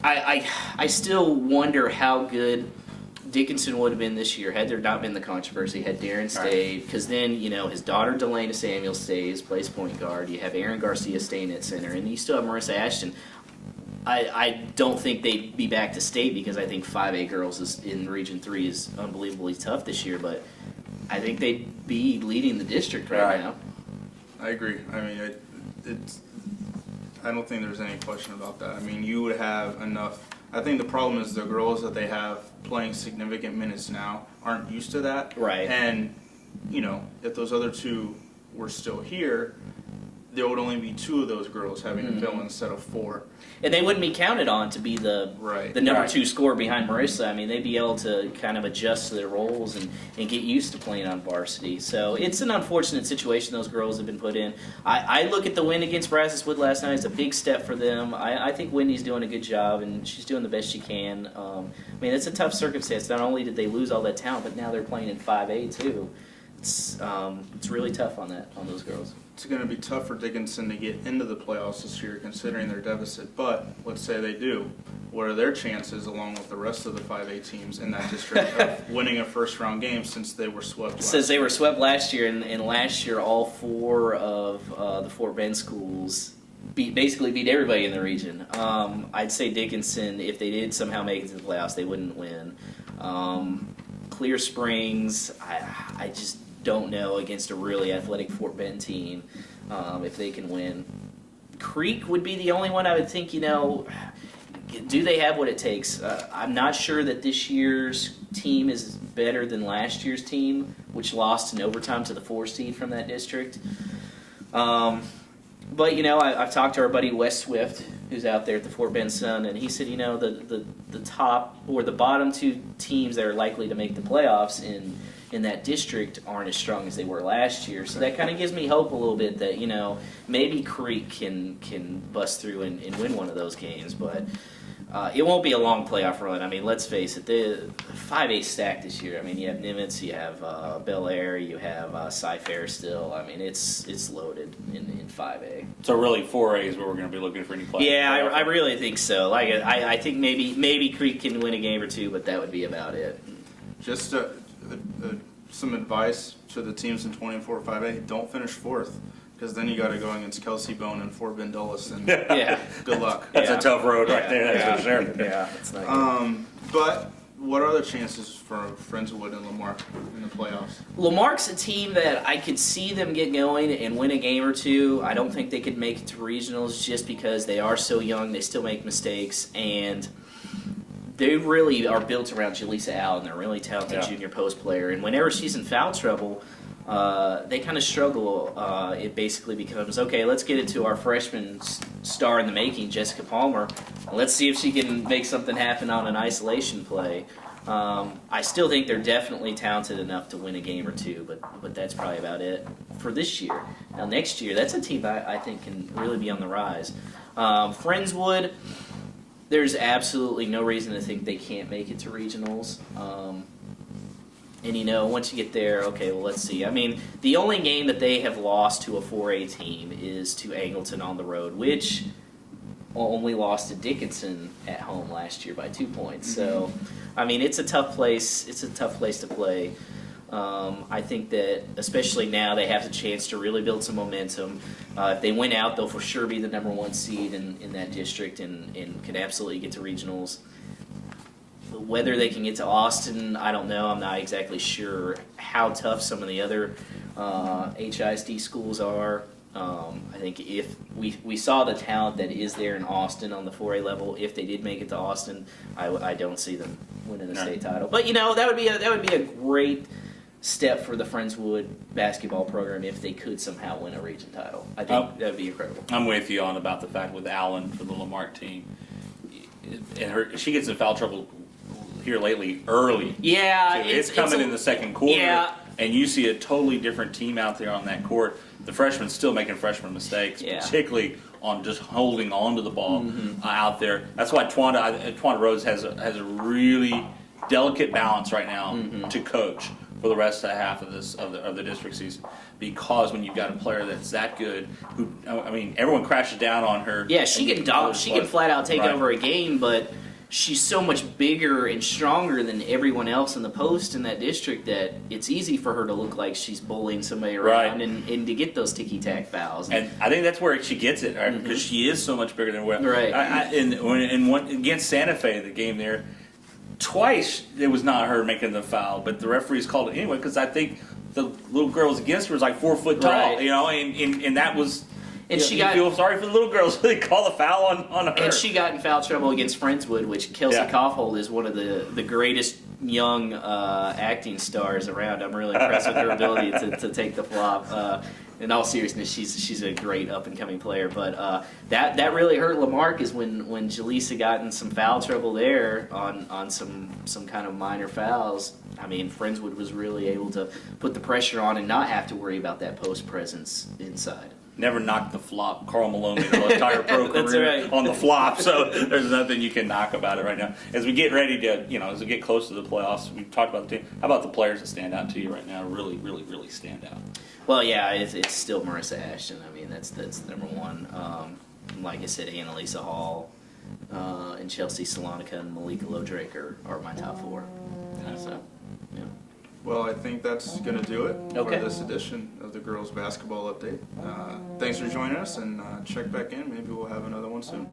I still wonder how good Dickinson would have been this year had there not been the controversy, had Darren stayed, because then, his daughter Delana Samuel stays, plays point guard, you have Aaron Garcia staying at center, and you still have Marissa Ashton. I don't think they'd be back to state because I think 5A girls in Region 3 is unbelievably tough this year, but I think they'd be leading the district right now. I agree. I mean, I don't think there's any question about that. I mean, you would have enough. I think the problem is the girls that they have playing significant minutes now aren't used to that. Right. And, if those other two were still here, there would only be 2 of those girls having to fill instead of 4. And they wouldn't be counted on to be the number 2 scorer behind Marissa. I mean, they'd be able to kind of adjust to their roles and get used to playing on varsity. So it's an unfortunate situation those girls have been put in. I look at the win against Friendswood last night as a big step for them. I think Wendy's doing a good job, and she's doing the best she can. I mean, it's a tough circumstance. Not only did they lose all that talent, but now they're playing in 5A too. It's really tough on those girls. It's going to be tough for Dickinson to get into the playoffs this year considering their deficit, but let's say they do. What are their chances, along with the rest of the 5A teams in that district, of winning a first-round game since they were swept last year? They were swept last year, and last year all 4 of the Fort Bend schools basically beat everybody in the region. I'd say Dickinson, if they did somehow make it to the playoffs, they wouldn't win. Clear Springs, I just don't know against a really athletic Fort Bend team if they can win. Creek would be the only one I would think, do they have what it takes? I'm not sure that this year's team is better than last year's team, which lost in overtime to the 4 seed from that district. But, I've talked to our buddy Wes Swift, who's out there at the Fort Bend Sun, and he said, the top or the bottom 2 teams that are likely to make the playoffs in that district aren't as strong as they were last year. So that kind of gives me hope a little bit that, maybe Creek can bust through and win one of those games. But it won't be a long playoff run. I mean, let's face it, the 5A stacked this year. I mean, you have Nimitz, you have Bel Air, you have Cy-Fair still. I mean, it's loaded in 5A. So really 4A is where we're going to be looking for any playoffs. Yeah, I really think so. Like, I think maybe Creek can win a game or 2, but that would be about it. Just some advice to the teams in 24 5A: don't finish 4th, because then you got to go against Kelsey Bone and Fort Bend Dulles, and good luck. That's a tough road right there. That's for sure. Yeah, it's not good. But what are the chances for Friendswood and Lamarck in the playoffs? Lamarck's a team that I could see them get going and win a game or 2. I don't think they could make it to regionals just because they are so young. They still make mistakes, and they really are built around Jaleesa Allen. They're a really talented junior post player. And whenever she's in foul trouble, they kind of struggle. It basically becomes, okay, let's get it to our freshman star in the making, Jessica Palmer. Let's see if she can make something happen on an isolation play. I still think they're definitely talented enough to win a game or 2, but that's probably about it for this year. Now, next year, that's a team I think can really be on the rise. Friendswood, there's absolutely no reason to think they can't make it to regionals. And, once you get there, okay, well, let's see. I mean, the only game that they have lost to a 4A team is to Angleton on the road, which only lost to Dickinson at home last year by 2 points. So, I mean, it's a tough place. It's a tough place to play. I think that, especially now, they have the chance to really build some momentum. If they win out, they'll for sure be the number 1 seed in that district and can absolutely get to regionals. Whether they can get to Austin, I don't know. I'm not exactly sure how tough some of the other HISD schools are. I think if we saw the talent that is there in Austin on the 4A level, if they did make it to Austin, I don't see them winning the state title. But that would be a great step for the Friendswood basketball program if they could somehow win a region title. I think that would be incredible. I'm with you on about the fact with Allen for the Lamarck team, and she gets in foul trouble here lately early. Yeah, it's coming in the second quarter. Yeah. And you see a totally different team out there on that court. The freshmen still making freshman mistakes, particularly on just holding on to the ball out there. That's why Twanda Rhodes has a really delicate balance right now to coach. for the rest of the half of the district season, because when you've got a player that's that good, who I mean, everyone crashes down on her. Yeah, she can flat out take Right. over a game, but she's so much bigger and stronger than everyone else in the post in that district that it's easy for her to look like she's bullying somebody around Right. and to get those ticky-tack fouls. And I think that's where she gets it, right? Because she is so much bigger than everyone. Right. And one against Santa Fe, the game there, twice it was not her making the foul, but the referees called it anyway because I think the little girl was against her was like 4 foot tall, Right. you know, and that was. And you she know, got- you feel sorry for the little girls. They call the foul on her. And she got in foul trouble against Friendswood, which Kelsey Yeah. Kaufhold is one of the greatest young acting stars around. I'm really impressed with her ability to take the flop. In all seriousness, she's a great up and coming player. But that really hurt Lamarck is when Jaleesa got in some foul trouble there on some kind of minor fouls. I mean, Friendswood was really able to put the pressure on and not have to worry about that post presence inside. Never knocked the flop. Carl Malone made her entire pro That's career right. on the flop, so there's nothing you can knock about it right now. As we get ready to, as we get close to the playoffs, we talked about the team. How about the players that stand out to you right now? Really, really, really stand out. Well, yeah, it's still Marissa Ashton. I mean, that's number one. Like I said, Annalisa Hall and Chelsea Salonica and Malika Lodrake are my top four. So, yeah. Well, I think that's going to do it Okay. for this edition of the Girls Basketball Update. Thanks for joining us, and check back in. Maybe we'll have another one soon.